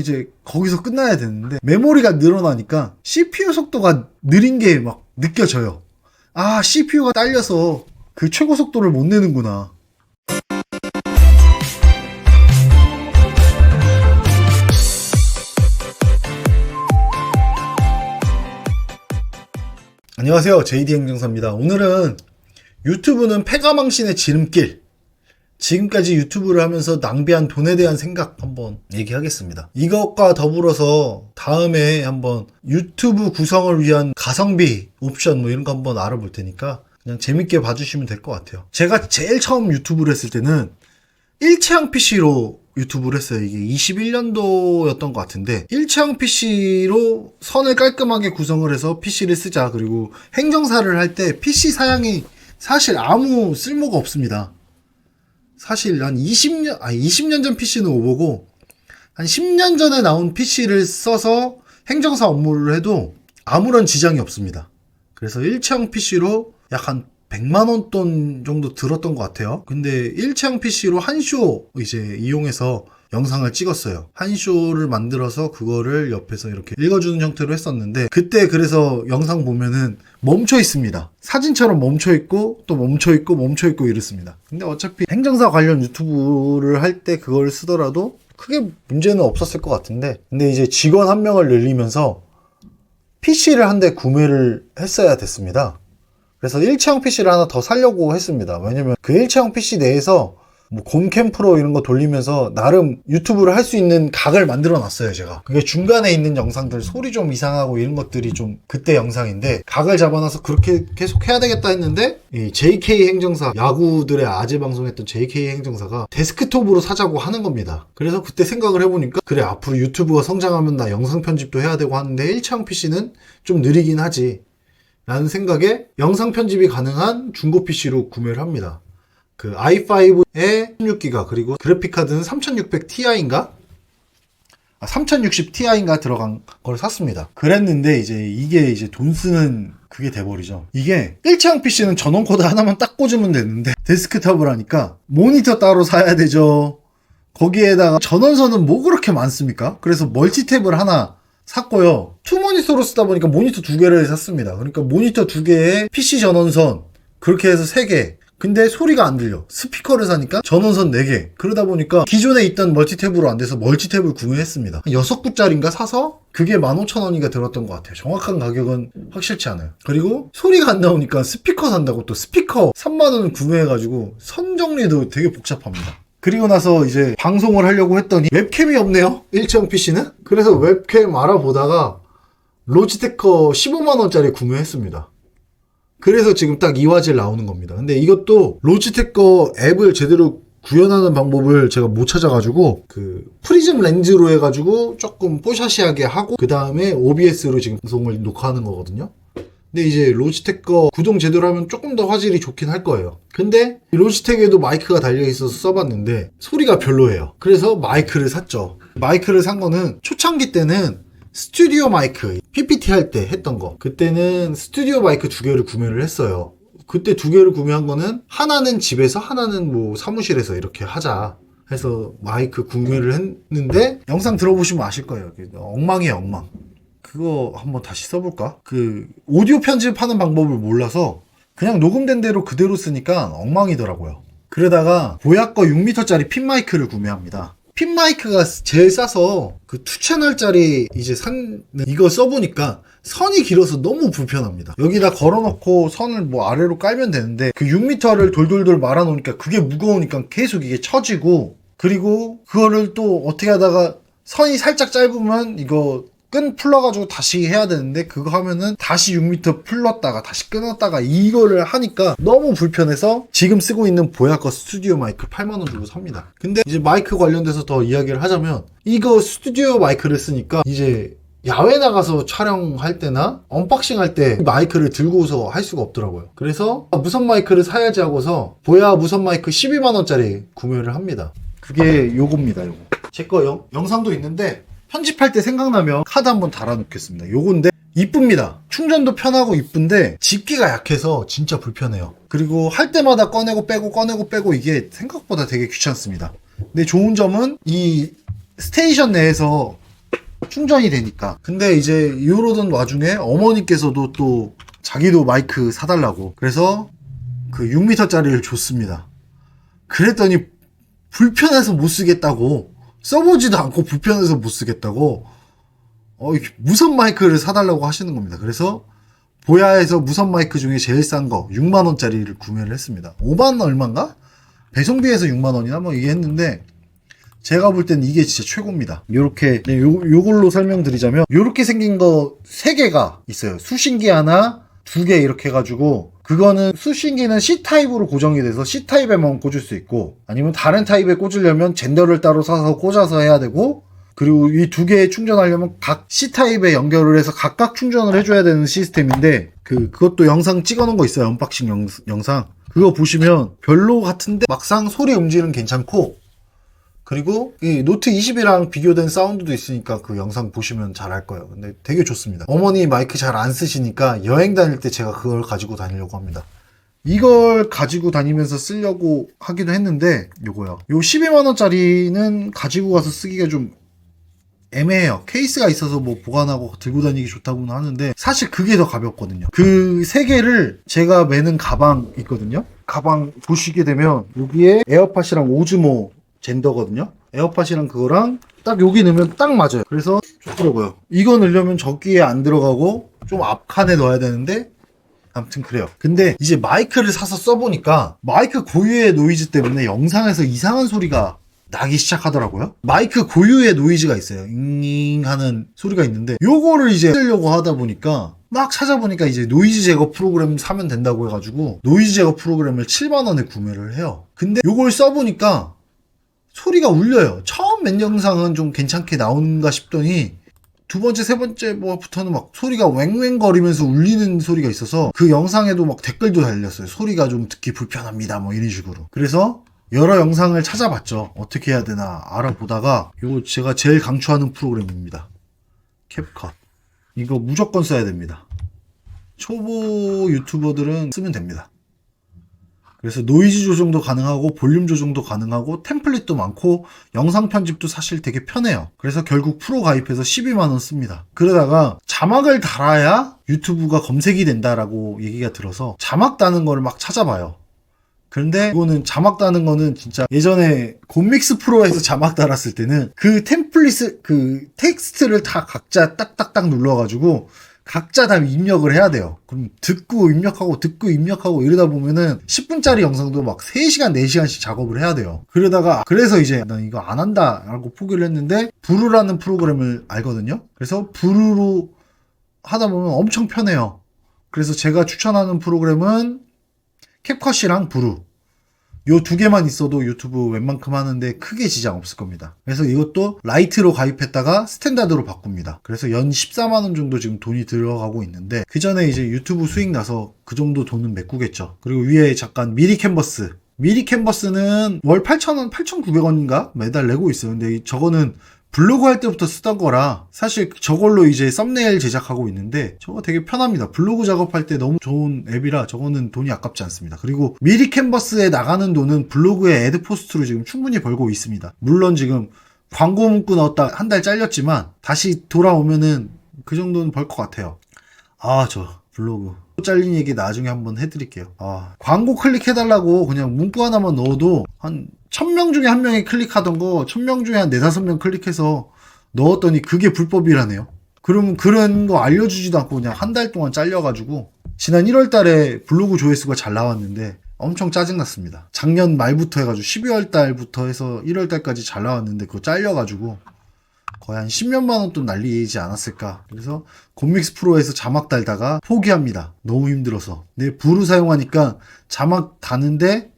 이제 거기서 끝나야 되는데 메모리가 늘어나니까 CPU 속도가 느린 게 막 느껴져요. 아, CPU가 딸려서 그 최고 속도를 못 내는구나. 안녕하세요, JD 행정사입니다. 오늘은 유튜브는 패가망신의 지름길, 지금까지 유튜브를 하면서 낭비한 돈에 대한 생각 한번 얘기하겠습니다. 이것과 더불어서 다음에 한번 유튜브 구성을 위한 가성비 옵션 뭐 이런 거 한번 알아볼 테니까 그냥 재밌게 봐주시면 될 것 같아요. 제가 제일 처음 유튜브를 했을 때는 일체형 PC로 유튜브를 했어요. 이게 21년도였던 것 같은데, 일체형 PC로 선을 깔끔하게 구성을 해서 PC를 쓰자. 그리고 행정사를 할 때 PC 사양이 사실 아무 쓸모가 없습니다. 사실 한 20년 전 PC는 오보고, 한 10년 전에 나온 PC를 써서 행정사 업무를 해도 아무런 지장이 없습니다. 그래서 일체형 PC로 약 한 100만원 돈 정도 들었던 것 같아요. 근데 일체형 PC로 한 쇼 이제 이용해서 영상을 찍었어요. 한 쇼를 만들어서 그거를 옆에서 이렇게 읽어주는 형태로 했었는데, 그때 그래서 영상 보면은 멈춰 있습니다. 사진처럼 멈춰 있고 또 멈춰 있고 멈춰 있고 이렇습니다. 근데 어차피 행정사 관련 유튜브를 할 때 그걸 쓰더라도 크게 문제는 없었을 것 같은데, 근데 이제 직원 한 명을 늘리면서 PC를 한 대 구매를 했어야 됐습니다. 그래서 일체형 PC를 하나 더 사려고 했습니다. 왜냐면 그 일체형 PC 내에서 뭐 곰캠 프로 이런 거 돌리면서 나름 유튜브를 할 수 있는 각을 만들어 놨어요, 제가. 그게 중간에 있는 영상들 소리 좀 이상하고 이런 것들이 좀 그때 영상인데, 각을 잡아놔서 그렇게 계속 해야 되겠다 했는데, 이 JK 행정사, 야구들의 아재 방송했던 JK 행정사가 데스크톱으로 사자고 하는 겁니다. 그래서 그때 생각을 해보니까, 그래, 앞으로 유튜브가 성장하면 나 영상 편집도 해야 되고 하는데 일체형 PC는 좀 느리긴 하지 라는 생각에 영상 편집이 가능한 중고 PC로 구매를 합니다. 그 i5에 16기가, 그리고 그래픽카드는 3600ti인가? 3060ti인가 들어간 걸 샀습니다. 그랬는데 이게 이제 돈 쓰는 그게 돼버리죠. 이게 일체형 PC는 전원 코드 하나만 딱 꽂으면 되는데, 데스크탑을 하니까 모니터 따로 사야 되죠. 거기에다가 전원선은 뭐 그렇게 많습니까? 그래서 멀티탭을 하나 샀고요. 투모니터로 쓰다 보니까 모니터 2개를 샀습니다. 그러니까 모니터 2개에 PC 전원선, 그렇게 해서 3개. 근데 소리가 안 들려. 스피커를 사니까 전원선 4개. 그러다 보니까 기존에 있던 멀티탭으로 안 돼서 멀티탭을 구매했습니다. 6구짜리인가 사서 그게 15,000원인가 들었던 것 같아요. 정확한 가격은 확실치 않아요. 그리고 소리가 안 나오니까 스피커 산다고 또 스피커 3만원을 구매해가지고 선 정리도 되게 복잡합니다. 그리고 나서 이제 방송을 하려고 했더니 웹캠이 없네요, 일체형 PC는. 그래서 웹캠 알아보다가 로지테커 15만원짜리 구매했습니다. 그래서 지금 딱 이 화질 나오는 겁니다. 근데 이것도 로지테커 앱을 제대로 구현하는 방법을 제가 못 찾아가지고, 그 프리즘 렌즈로 해가지고 조금 뽀샤시하게 하고 그 다음에 OBS로 지금 방송을 녹화하는 거거든요. 근데 이제 로지텍 구동 제대로 하면 조금 더 화질이 좋긴 할 거예요. 근데 로지텍에도 마이크가 달려있어서 써봤는데 소리가 별로예요. 그래서 마이크를 샀죠. 마이크를 산 거는 초창기 때는 스튜디오 마이크, PPT 할 때 했던 거, 그때는 스튜디오 마이크 2개를 구매를 했어요. 그때 2개를 구매한 거는 하나는 집에서 하나는 뭐 사무실에서 이렇게 하자 해서 마이크 구매를 했는데, 영상 들어보시면 아실 거예요. 엉망이에요, 엉망. 그거 한번 다시 써볼까? 그 오디오 편집하는 방법을 몰라서 그냥 녹음된 대로 그대로 쓰니까 엉망이더라고요. 그러다가 보야거 6m짜리 핀 마이크를 구매합니다. 핀 마이크가 제일 싸서 그 2채널짜리 이제 이거 써보니까 선이 길어서 너무 불편합니다. 여기다 걸어놓고 선을 뭐 아래로 깔면 되는데, 그 6m를 돌돌돌 말아놓으니까 그게 무거우니까 계속 이게 처지고, 그리고 그거를 또 어떻게 하다가 선이 살짝 짧으면 이거 끈 풀러가지고 다시 해야 되는데, 그거 하면은 다시 6m 풀렀다가 다시 끊었다가 이거를 하니까 너무 불편해서 지금 쓰고 있는 보야거 스튜디오 마이크 8만원 주고 삽니다. 근데 이제 마이크 관련돼서 더 이야기를 하자면, 이거 스튜디오 마이크를 쓰니까 이제 야외 나가서 촬영할 때나 언박싱 할 때 마이크를 들고서 할 수가 없더라고요. 그래서 무선 마이크를 사야지 하고서 보야 무선 마이크 12만원짜리 구매를 합니다. 그게 요겁니다, 요거. 제 거 영상도 있는데 편집할 때 생각나면 카드 한번 달아놓겠습니다. 요건데 이쁩니다. 충전도 편하고 이쁜데 집기가 약해서 진짜 불편해요. 그리고 할 때마다 꺼내고 빼고 이게 생각보다 되게 귀찮습니다. 근데 좋은 점은 이 스테이션 내에서 충전이 되니까. 근데 이제 이러던 와중에 어머니께서도 또 자기도 마이크 사달라고 그래서 그 6m짜리를 줬습니다. 그랬더니 불편해서 못 쓰겠다고, 써보지도 않고 불편해서 못 쓰겠다고 무선 마이크를 사달라고 하시는 겁니다. 그래서 보야에서 무선 마이크 중에 제일 싼 거 6만원짜리를 구매를 했습니다. 5만 얼마인가? 배송비에서 6만원이나 뭐 이게 했는데, 제가 볼 땐 이게 진짜 최고입니다. 요렇게 요걸로 설명드리자면, 요렇게 생긴 거 3개가 있어요. 수신기 하나, 2개 이렇게 해가지고, 그거는 수신기는 C타입으로 고정이 돼서 C타입에만 꽂을 수 있고, 아니면 다른 타입에 꽂으려면 젠더를 따로 사서 꽂아서 해야 되고, 그리고 이 2개에 충전하려면 각 C타입에 연결을 해서 각각 충전을 해줘야 되는 시스템인데, 그것도 영상 찍어놓은 거 있어요. 언박싱 영상. 그거 보시면 별로 같은데 막상 소리 음질은 괜찮고, 그리고 이 노트 20이랑 비교된 사운드도 있으니까 그 영상 보시면 잘 알 거예요. 근데 되게 좋습니다. 어머니 마이크 잘 안 쓰시니까 여행 다닐 때 제가 그걸 가지고 다니려고 합니다. 이걸 가지고 다니면서 쓰려고 하기도 했는데, 요거요. 요 12만원짜리는 가지고 가서 쓰기가 좀 애매해요. 케이스가 있어서 뭐 보관하고 들고 다니기 좋다고는 하는데, 사실 그게 더 가볍거든요. 그 3개를 제가 매는 가방 있거든요. 가방 보시게 되면 여기에 에어팟이랑 오즈모 젠더거든요. 에어팟이랑 그거랑 딱 여기 넣으면 딱 맞아요. 그래서 좋더라고요. 이거 넣으려면 저기에 안 들어가고 좀 앞칸에 넣어야 되는데, 아무튼 그래요. 근데 이제 마이크를 사서 써보니까 마이크 고유의 노이즈 때문에 영상에서 이상한 소리가 나기 시작하더라고요. 마이크 고유의 노이즈가 있어요. 잉잉 하는 소리가 있는데, 요거를 이제 쓰려고 하다 보니까 막 찾아보니까 이제 노이즈 제거 프로그램 사면 된다고 해가지고 노이즈 제거 프로그램을 7만원에 구매를 해요. 근데 요걸 써보니까 소리가 울려요. 처음 맨 영상은 좀 괜찮게 나오는가 싶더니 두 번째, 세 번째 뭐부터는 막 소리가 왱왱거리면서 울리는 소리가 있어서 그 영상에도 막 댓글도 달렸어요. 소리가 좀 듣기 불편합니다. 뭐 이런 식으로. 그래서 여러 영상을 찾아봤죠. 어떻게 해야 되나 알아보다가 이거 제가 제일 강추하는 프로그램입니다. 캡컷. 이거 무조건 써야 됩니다. 초보 유튜버들은 쓰면 됩니다. 그래서 노이즈 조정도 가능하고 볼륨 조정도 가능하고 템플릿도 많고 영상 편집도 사실 되게 편해요. 그래서 결국 프로 가입해서 12만원 씁니다. 그러다가 자막을 달아야 유튜브가 검색이 된다라고 얘기가 들어서 자막 다는 거를 막 찾아봐요. 그런데 이거는 자막 다는 거는 진짜 예전에 곰믹스 프로에서 자막 달았을 때는 그 템플릿, 그 텍스트를 다 각자 딱딱딱 눌러가지고 각자 다 입력을 해야 돼요. 그럼 듣고 입력하고 이러다 보면은 10분짜리 영상도 막 3시간, 4시간씩 작업을 해야 돼요. 그래서 이제 난 이거 안 한다 라고 포기를 했는데, 부루라는 프로그램을 알거든요. 그래서 부루로 하다 보면 엄청 편해요. 그래서 제가 추천하는 프로그램은 캡컷이랑 부루, 요 2개만 있어도 유튜브 웬만큼 하는데 크게 지장 없을 겁니다. 그래서 이것도 라이트로 가입했다가 스탠다드로 바꿉니다. 그래서 연 14만원 정도 지금 돈이 들어가고 있는데, 그 전에 이제 유튜브 수익 나서 그 정도 돈은 메꾸겠죠. 그리고 위에 잠깐 미리 캔버스는 월 8,000원, 8,900원인가 매달 내고 있어요. 근데 저거는 블로그 할 때부터 쓰던 거라 사실 저걸로 이제 썸네일 제작하고 있는데, 저거 되게 편합니다. 블로그 작업할 때 너무 좋은 앱이라 저거는 돈이 아깝지 않습니다. 그리고 미리 캔버스에 나가는 돈은 블로그에 애드 포스트로 지금 충분히 벌고 있습니다. 물론 지금 광고 문구 넣었다 한 달 잘렸지만 다시 돌아오면은 그 정도는 벌 것 같아요. 저 블로그 잘린 얘기 나중에 한번 해드릴게요. 광고 클릭해달라고 그냥 문구 하나만 넣어도 한 1000명 중에 1명이 클릭하던 거 1000명 중에 한 4-5명 클릭해서 넣었더니 그게 불법이라네요. 그러면 그런 거 알려주지도 않고 그냥 한 달 동안 잘려가지고, 지난 1월 달에 블로그 조회수가 잘 나왔는데 엄청 짜증났습니다. 작년 말부터 해가지고 12월 달부터 해서 1월 달까지 잘 나왔는데 그거 잘려가지고 거의 한 10몇만 원 돈 날리지 않았을까. 그래서 곰믹스 프로에서 자막 달다가 포기합니다. 너무 힘들어서. 근데 부루 사용하니까 자막 다는데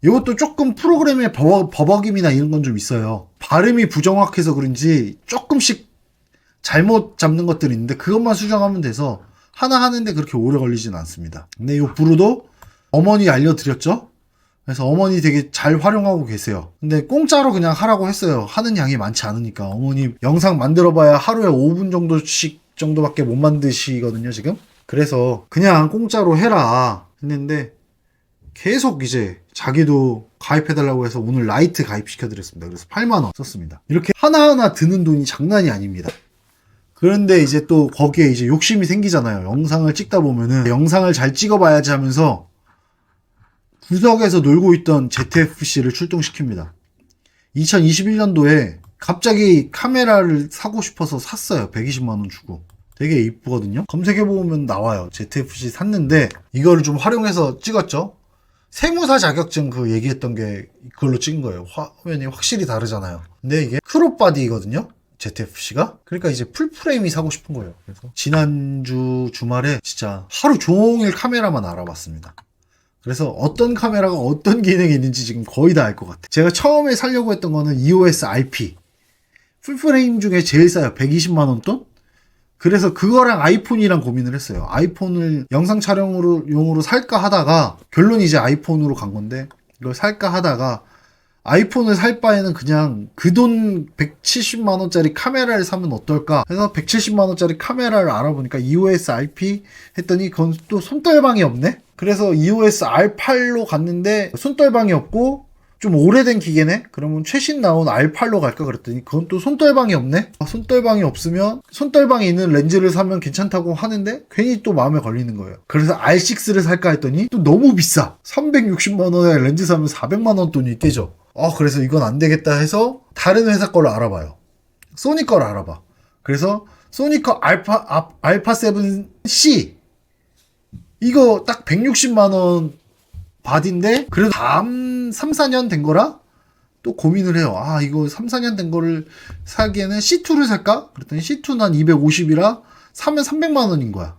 이것도 조금 프로그램의 버벅임이나 이런 건 좀 있어요. 발음이 부정확해서 그런지 조금씩 잘못 잡는 것들이 있는데 그것만 수정하면 돼서 하나 하는데 그렇게 오래 걸리진 않습니다. 근데 이 부루도 어머니 알려드렸죠? 그래서 어머니 되게 잘 활용하고 계세요. 근데 공짜로 그냥 하라고 했어요. 하는 양이 많지 않으니까. 어머니 영상 만들어봐야 하루에 5분 정도밖에 못 만드시거든요, 지금. 그래서 그냥 공짜로 해라 했는데 계속 이제 자기도 가입해달라고 해서 오늘 라이트 가입시켜드렸습니다. 그래서 8만원 썼습니다. 이렇게 하나하나 드는 돈이 장난이 아닙니다. 그런데 이제 또 거기에 이제 욕심이 생기잖아요. 영상을 찍다 보면은 영상을 잘 찍어봐야지 하면서 구석에서 놀고 있던 ZFC를 출동시킵니다. 2021년도에 갑자기 카메라를 사고 싶어서 샀어요. 120만원 주고. 되게 이쁘거든요. 검색해보면 나와요. ZFC 샀는데 이거를 좀 활용해서 찍었죠. 세무사 자격증 그 얘기했던 게 그걸로 찍은 거예요. 화면이 확실히 다르잖아요. 근데 이게 크롭바디거든요. ZFC가. 그러니까 이제 풀프레임이 사고 싶은 거예요. 그래서 지난주 주말에 진짜 하루 종일 카메라만 알아봤습니다. 그래서 어떤 카메라가 어떤 기능이 있는지 지금 거의 다 알 것 같아요. 제가 처음에 사려고 했던 거는 EOS RP. 풀프레임 중에 제일 싸요. 120만원 돈? 그래서 그거랑 아이폰이랑 고민을 했어요. 아이폰을 영상 촬영용으로 살까 하다가 결론이 이제 아이폰으로 간 건데 이걸 살까 하다가 아이폰을 살 바에는 그냥 그 돈 170만원짜리 카메라를 사면 어떨까 해서 170만원짜리 카메라를 알아보니까 EOS RP 했더니 그건 또 손떨방이 없네? 그래서 EOS R8로 갔는데 손떨방이 없고 좀 오래된 기계네? 그러면 최신 나온 R8로 갈까 그랬더니 그건 또 손떨방이 없네? 손떨방이 없으면 손떨방이 있는 렌즈를 사면 괜찮다고 하는데 괜히 또 마음에 걸리는 거예요. 그래서 R6를 살까 했더니 또 너무 비싸. 360만원에 렌즈 사면 400만원 돈이 깨져. 그래서 이건 안 되겠다 해서 다른 회사 거를 알아봐요. 소니 거를 알아봐. 그래서 소니 거 알파 7C 이거 딱 160만원 바디인데 그래도 다음 3, 4년 된 거라 또 고민을 해요. 이거 3, 4년 된 거를 사기에는 C2를 살까? 그랬더니 C2는 한 250이라 사면 300만원인 거야.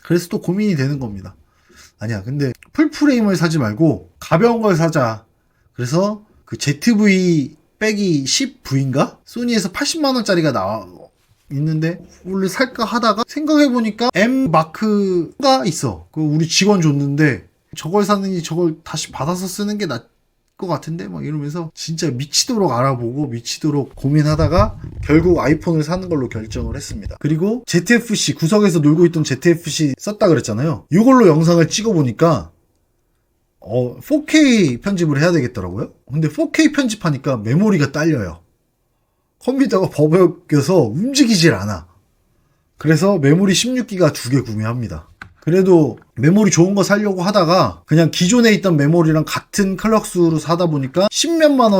그래서 또 고민이 되는 겁니다. 아니야, 근데 풀프레임을 사지 말고 가벼운 걸 사자. 그래서 그 ZV 빼기 10V인가? 소니에서 80만원짜리가 나와 있는데 원래 살까 하다가 생각해보니까 M 마크가 있어. 그 우리 직원 줬는데 저걸 사느니 저걸 다시 받아서 쓰는 게 나을 것 같은데 막 이러면서 진짜 미치도록 알아보고 미치도록 고민하다가 결국 아이폰을 사는 걸로 결정을 했습니다. 그리고 ZFC 구석에서 놀고 있던 ZFC 썼다 그랬잖아요. 이걸로 영상을 찍어보니까 4K 편집을 해야 되겠더라고요. 근데 4K 편집하니까 메모리가 딸려요. 컴퓨터가 버벅여서 움직이질 않아. 그래서 메모리 16기가 2개 구매합니다. 그래도 메모리 좋은 거 사려고 하다가 그냥 기존에 있던 메모리랑 같은 클럭수로 사다 보니까 10만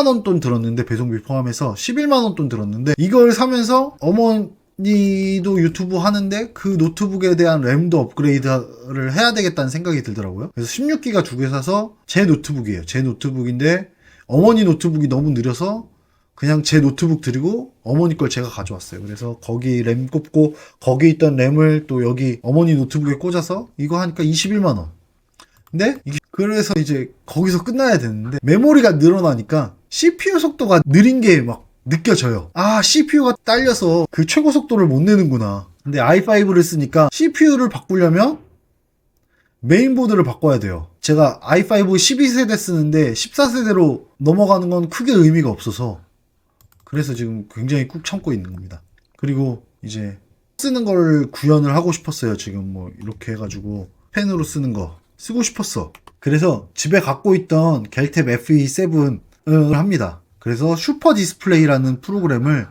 원 돈 들었는데 배송비 포함해서 11만 원 돈 들었는데 이걸 사면서 어머니도 유튜브 하는데 그 노트북에 대한 램도 업그레이드를 해야 되겠다는 생각이 들더라고요. 그래서 16기가 2개 사서 제 노트북이에요. 제 노트북인데 어머니 노트북이 너무 느려서 그냥 제 노트북 드리고 어머니 걸 제가 가져왔어요. 그래서 거기 램 꼽고 거기 있던 램을 또 여기 어머니 노트북에 꽂아서 이거 하니까 21만원. 근데 이게 그래서 이제 거기서 끝나야 되는데 메모리가 늘어나니까 CPU 속도가 느린 게 막 느껴져요. CPU가 딸려서 그 최고 속도를 못 내는구나. 근데 i5를 쓰니까 CPU를 바꾸려면 메인보드를 바꿔야 돼요. 제가 i5 12세대 쓰는데 14세대로 넘어가는 건 크게 의미가 없어서 그래서 지금 굉장히 꾹 참고 있는 겁니다. 그리고 이제 쓰는 걸 구현을 하고 싶었어요. 지금 뭐 이렇게 해가지고 펜으로 쓰는 거 쓰고 싶었어. 그래서 집에 갖고 있던 겔탭 FE7을 합니다. 그래서 슈퍼 디스플레이라는 프로그램을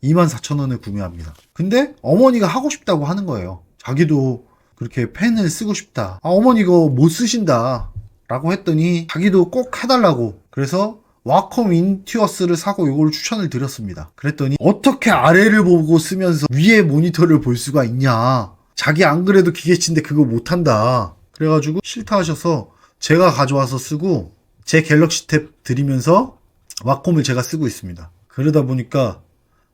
24,000원에 구매합니다. 근데 어머니가 하고 싶다고 하는 거예요. 자기도 그렇게 펜을 쓰고 싶다. 어머니 이거 못 쓰신다 라고 했더니 자기도 꼭 해달라고. 그래서 와콤 인튜어스를 사고 이걸 추천을 드렸습니다. 그랬더니 어떻게 아래를 보고 쓰면서 위에 모니터를 볼 수가 있냐. 자기 안 그래도 기계치인데 그거 못한다. 그래가지고 싫다 하셔서 제가 가져와서 쓰고 제 갤럭시 탭 드리면서 와콤을 제가 쓰고 있습니다. 그러다 보니까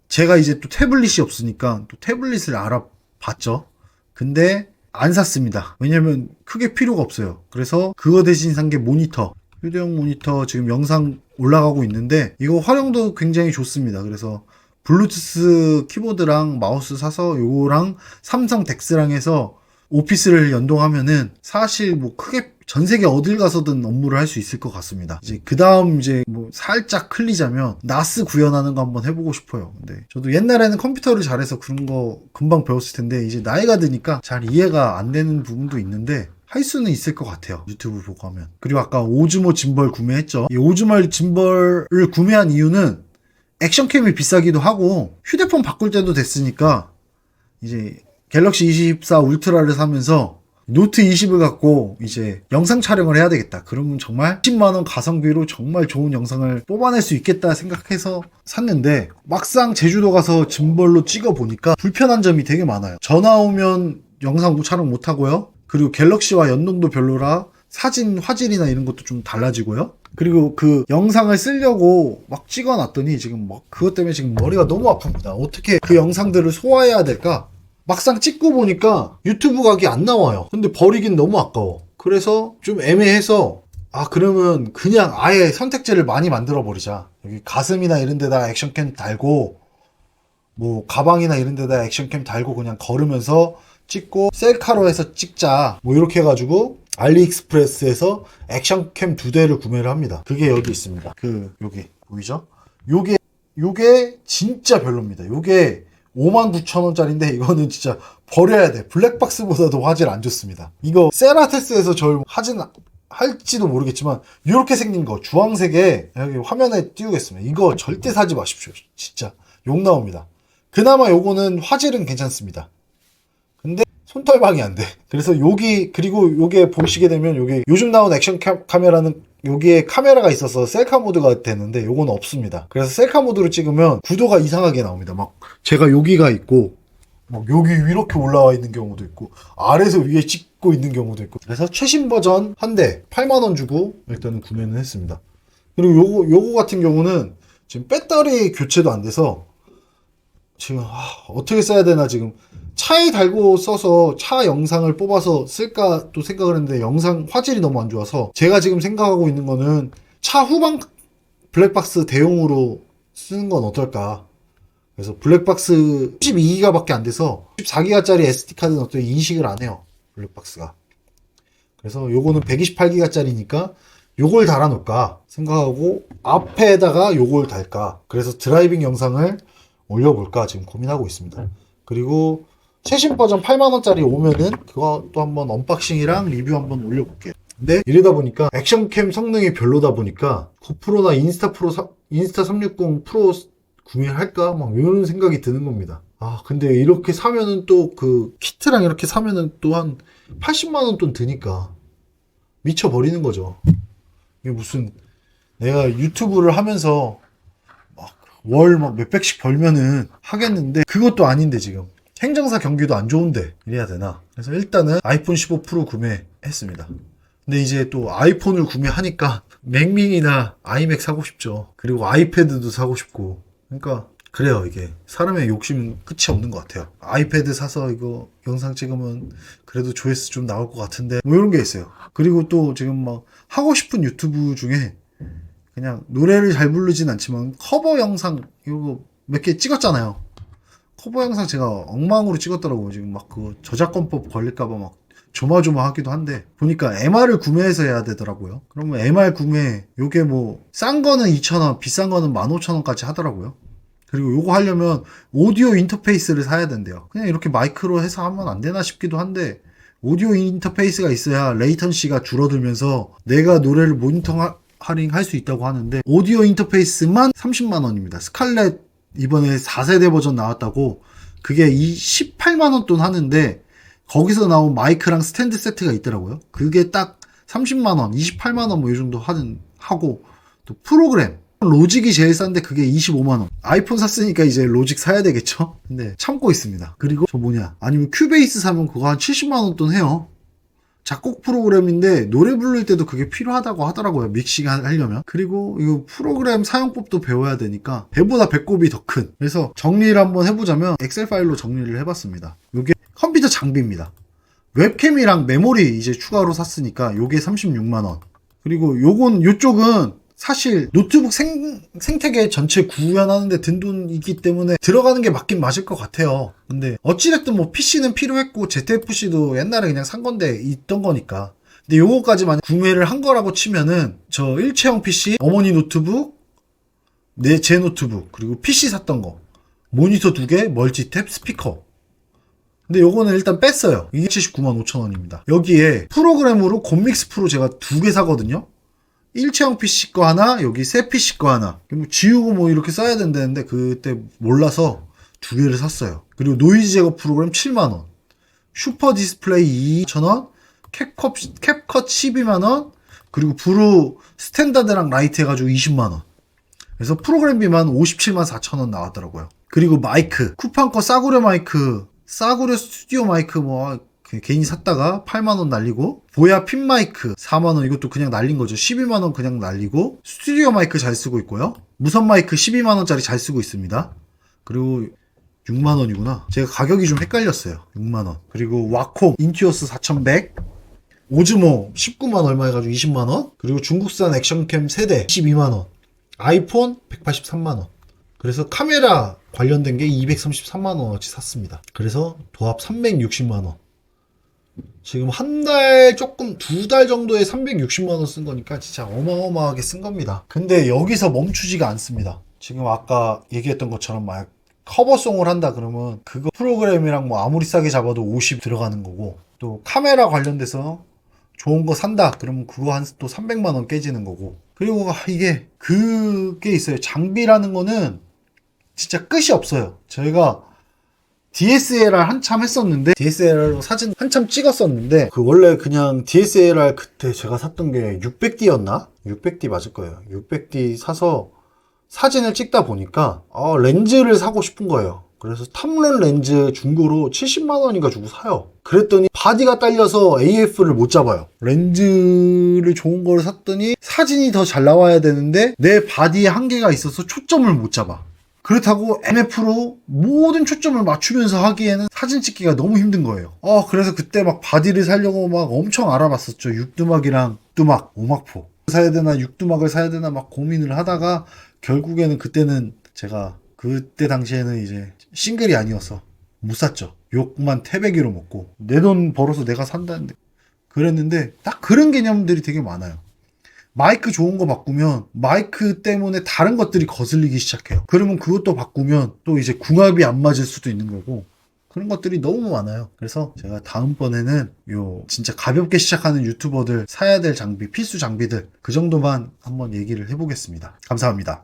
제가 이제 또 태블릿이 없으니까 또 태블릿을 알아봤죠. 근데 안 샀습니다. 왜냐면 크게 필요가 없어요. 그래서 그거 대신 산 게 모니터. 휴대용 모니터 지금 영상 올라가고 있는데 이거 활용도 굉장히 좋습니다. 그래서 블루투스 키보드랑 마우스 사서 요거랑 삼성 덱스랑 해서 오피스를 연동하면은 사실 뭐 크게 전 세계 어딜 가서든 업무를 할 수 있을 것 같습니다. 이제 그 다음 이제 뭐 살짝 클리자면 나스 구현하는 거 한번 해보고 싶어요. 근데 저도 옛날에는 컴퓨터를 잘해서 그런 거 금방 배웠을 텐데 이제 나이가 드니까 잘 이해가 안 되는 부분도 있는데 할 수는 있을 것 같아요. 유튜브 보고 하면. 그리고 아까 오즈모 짐벌 구매했죠. 이 오즈모 짐벌을 구매한 이유는 액션캠이 비싸기도 하고 휴대폰 바꿀 때도 됐으니까 이제 갤럭시 24 울트라를 사면서 노트 20을 갖고 이제 영상 촬영을 해야 되겠다. 그러면 정말 10만원 가성비로 정말 좋은 영상을 뽑아낼 수 있겠다 생각해서 샀는데 막상 제주도 가서 짐벌로 찍어 보니까 불편한 점이 되게 많아요. 전화 오면 영상 촬영 못 하고요. 그리고 갤럭시와 연동도 별로라 사진 화질이나 이런 것도 좀 달라지고요. 그리고 그 영상을 쓰려고 막 찍어 놨더니 지금 막 그것 때문에 지금 머리가 너무 아픕니다. 어떻게 그 영상들을 소화해야 될까? 막상 찍고 보니까 유튜브 각이 안 나와요. 근데 버리긴 너무 아까워. 그래서 좀 애매해서 그러면 그냥 아예 선택지를 많이 만들어 버리자. 여기 가슴이나 이런 데다 액션캠 달고 뭐 가방이나 이런 데다 액션캠 달고 그냥 걸으면서 찍고 셀카로 해서 찍자. 뭐 이렇게 해가지고 알리익스프레스에서 액션캠 2대를 구매를 합니다. 그게 여기 있습니다. 여기 보이죠? 요게 진짜 별로입니다. 요게 59,000원짜리인데 이거는 진짜 버려야 돼. 블랙박스보다도 화질 안 좋습니다. 이거 세라테스에서 저 화질 할지도 모르겠지만 이렇게 생긴 거 주황색에 여기 화면에 띄우겠습니다. 이거 절대 사지 마십시오. 진짜 욕 나옵니다. 그나마 요거는 화질은 괜찮습니다. 근데 손떨방이 안 돼. 그래서 그리고 요게 보시게 되면 요즘 나온 액션 카메라는 여기에 카메라가 있어서 셀카 모드가 되는데 요건 없습니다. 그래서 셀카 모드로 찍으면 구도가 이상하게 나옵니다. 막 제가 여기가 있고 막 여기 이렇게 올라와 있는 경우도 있고 아래에서 위에 찍고 있는 경우도 있고. 그래서 최신 버전 한 대 8만원 주고 일단은 구매는 했습니다. 그리고 요거 같은 경우는 지금 배터리 교체도 안 돼서 지금 어떻게 써야 되나 지금 차에 달고 써서 차 영상을 뽑아서 쓸까 또 생각을 했는데 영상 화질이 너무 안 좋아서 제가 지금 생각하고 있는 거는 차 후방 블랙박스 대용으로 쓰는 건 어떨까. 그래서 블랙박스 12기가 밖에 안 돼서 14기가짜리 SD카드는 어떻게 인식을 안 해요. 블랙박스가. 그래서 요거는 128기가짜리니까 요걸 달아놓을까 생각하고 앞에다가 요걸 달까. 그래서 드라이빙 영상을 올려볼까 지금 고민하고 있습니다. 그리고 최신 버전 8만원짜리 오면은 그것도 한번 언박싱이랑 리뷰 한번 올려볼게요. 근데 이러다 보니까 액션캠 성능이 별로다 보니까 고프로나 인스타 360 프로 구매를 할까? 막 이런 생각이 드는 겁니다. 근데 이렇게 사면은 또 그 키트랑 이렇게 사면은 또 한 80만원 돈 드니까 미쳐버리는 거죠. 이게 무슨 내가 유튜브를 하면서 월 막 몇백씩 벌면은 하겠는데 그것도 아닌데 지금 행정사 경기도 안 좋은데 이래야 되나. 그래서 일단은 아이폰 15 프로 구매했습니다. 근데 이제 또 아이폰을 구매하니까 맥미니나 아이맥 사고 싶죠. 그리고 아이패드도 사고 싶고. 그러니까 그래요. 이게 사람의 욕심은 끝이 없는 것 같아요. 아이패드 사서 이거 영상 찍으면 그래도 조회수 좀 나올 것 같은데 뭐 이런 게 있어요. 그리고 또 지금 막 하고 싶은 유튜브 중에 그냥 노래를 잘 부르진 않지만 커버 영상 이거 몇 개 찍었잖아요. 커버 영상 제가 엉망으로 찍었더라고요. 지금 막 그 저작권법 걸릴까봐 막 조마조마하기도 한데 보니까 MR을 구매해서 해야 되더라고요. 그러면 MR 구매 요게 뭐 싼 거는 2,000원 비싼 거는 15,000원까지 하더라고요. 그리고 요거 하려면 오디오 인터페이스를 사야 된대요. 그냥 이렇게 마이크로 해서 하면 안 되나 싶기도 한데 오디오 인터페이스가 있어야 레이턴시가 줄어들면서 내가 노래를 모니터링 할 수 있다고 하는데 오디오 인터페이스만 30만원입니다. 스칼렛 이번에 4세대 버전 나왔다고 그게 18만원 돈 하는데 거기서 나온 마이크랑 스탠드 세트가 있더라고요. 그게 딱 30만원, 28만원 뭐 이 정도 하고 또 프로그램 로직이 제일 싼데 그게 25만원. 아이폰 샀으니까 이제 로직 사야 되겠죠? 근데 참고 있습니다. 그리고 아니면 큐베이스 사면 그거 한 70만원 돈 해요. 작곡 프로그램인데 노래 부를 때도 그게 필요하다고 하더라고요. 믹싱 하려면. 그리고 이거 프로그램 사용법도 배워야 되니까 배보다 배꼽이 더 큰. 그래서 정리를 한번 해보자면 엑셀 파일로 정리를 해봤습니다. 이게 컴퓨터 장비입니다. 웹캠이랑 메모리 이제 추가로 샀으니까 요게 36만원. 그리고 요쪽은 사실 노트북 생태계 전체 구현하는데 든 돈이기 때문에 들어가는 게 맞긴 맞을 것 같아요. 근데 어찌됐든 뭐 PC는 필요했고 ZFC도 옛날에 그냥 산 건데 있던 거니까. 근데 요거까지 만약 구매를 한 거라고 치면은 저 일체형 PC, 어머니 노트북, 제 노트북, 그리고 PC 샀던 거, 모니터 2개, 멀티탭, 스피커. 근데 요거는 일단 뺐어요. 이게 79만 5천원입니다. 여기에 프로그램으로 곰믹스 프로 제가 2개 사거든요. 일체형 PC 거 하나, 여기 새 PC 거 하나. 뭐 지우고 뭐 이렇게 써야 된다는데 그때 몰라서 두 개를 샀어요. 그리고 노이즈 제거 프로그램 7만원, 슈퍼 디스플레이 2,000원, 캡컷 12만원, 그리고 브루 스탠다드랑 라이트 해가지고 20만원. 그래서 프로그램비만 57만 4천원 나왔더라고요. 그리고 마이크, 쿠팡 거 싸구려 마이크, 싸구려 스튜디오 마이크 뭐 괜히 샀다가 8만원 날리고, 보야 핀 마이크 4만원, 이것도 그냥 날린 거죠. 12만원 그냥 날리고, 스튜디오 마이크 잘 쓰고 있고요. 무선 마이크 12만원짜리 잘 쓰고 있습니다. 그리고 6만원이구나. 제가 가격이 좀 헷갈렸어요. 6만원. 그리고 와콤 인튜어스 4100, 오즈모 19만 얼마 해가지고 20만원. 그리고 중국산 액션캠 세대 12만원. 아이폰 183만원. 그래서 카메라 관련된 게 233만원어치 샀습니다. 그래서 도합 360만원. 지금 한 달 조금, 두 달 정도에 360만원 쓴 거니까 진짜 어마어마하게 쓴 겁니다. 근데 여기서 멈추지가 않습니다. 지금 아까 얘기했던 것처럼 막 커버송을 한다 그러면 그거 프로그램이랑 뭐 아무리 싸게 잡아도 50 들어가는 거고, 또 카메라 관련돼서 좋은 거 산다 그러면 그거 한 또 300만원 깨지는 거고, 그리고 이게 그게 있어요. 장비라는 거는 진짜 끝이 없어요. 저희가 DSLR 한참 했었는데, DSLR로 사진 한참 찍었었는데, 그 원래 그냥 DSLR 그때 제가 샀던 게 600D였나? 600D 맞을 거예요. 600D 사서 사진을 찍다 보니까 렌즈를 사고 싶은 거예요. 그래서 탐론 렌즈 중고로 70만원인가 주고 사요. 그랬더니 바디가 딸려서 AF를 못 잡아요. 렌즈를 좋은 걸 샀더니 사진이 더 잘 나와야 되는데 내 바디에 한계가 있어서 초점을 못 잡아. 그렇다고 MF로 모든 초점을 맞추면서 하기에는 사진 찍기가 너무 힘든 거예요. 그래서 그때 막 바디를 사려고 막 엄청 알아봤었죠. 6두막이랑 6두막, 5막포 사야 되나 6두막을 사야 되나 막 고민을 하다가 결국에는 그때는 제가 그때 당시에는 이제 싱글이 아니어서 못 샀죠. 욕만 태배기로 먹고 내 돈 벌어서 내가 산다는데 그랬는데, 딱 그런 개념들이 되게 많아요. 마이크 좋은 거 바꾸면 마이크 때문에 다른 것들이 거슬리기 시작해요. 그러면 그것도 바꾸면 또 이제 궁합이 안 맞을 수도 있는 거고, 그런 것들이 너무 많아요. 그래서 제가 다음번에는 진짜 가볍게 시작하는 유튜버들 사야 될 장비, 필수 장비들 그 정도만 한번 얘기를 해보겠습니다. 감사합니다.